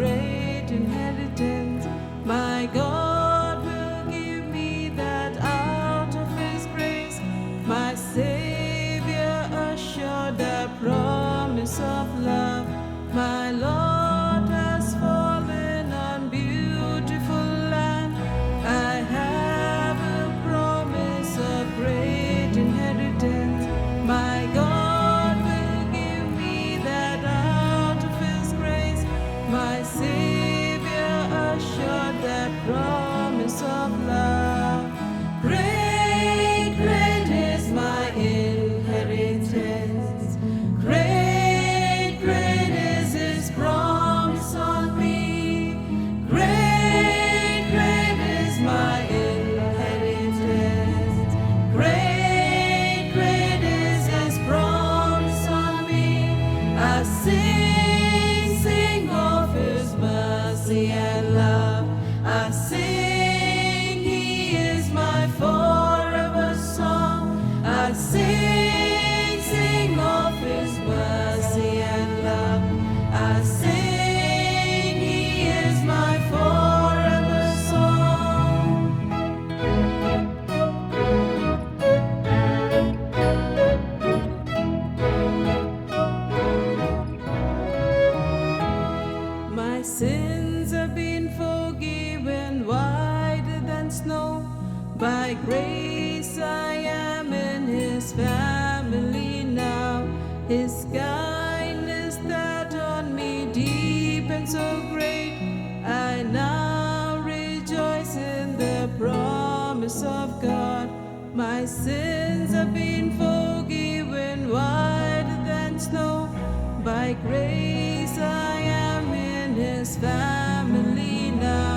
great inheritance. My God will give me that out of His grace. My Savior assured the promise of love. My Lord has fallen on beautiful land. I have a promise of great inheritance. My God will give me that out of His grace. My Savior assured that promise of love. Great, great is my inheritance. Great, great is His promise on me. Great, great is my inheritance. Great, great is His promise on me. I sing, sing of His mercy and love. I sing, He is my forever song. I sing, sing of His mercy and love. I sing, He is my forever song. My sins have been forgiven whiter than snow. By grace I am in His family now. His kindness that on me deep and so great. I now rejoice in the promise of God. My sins have been forgiven whiter than snow. By grace I am in His family now.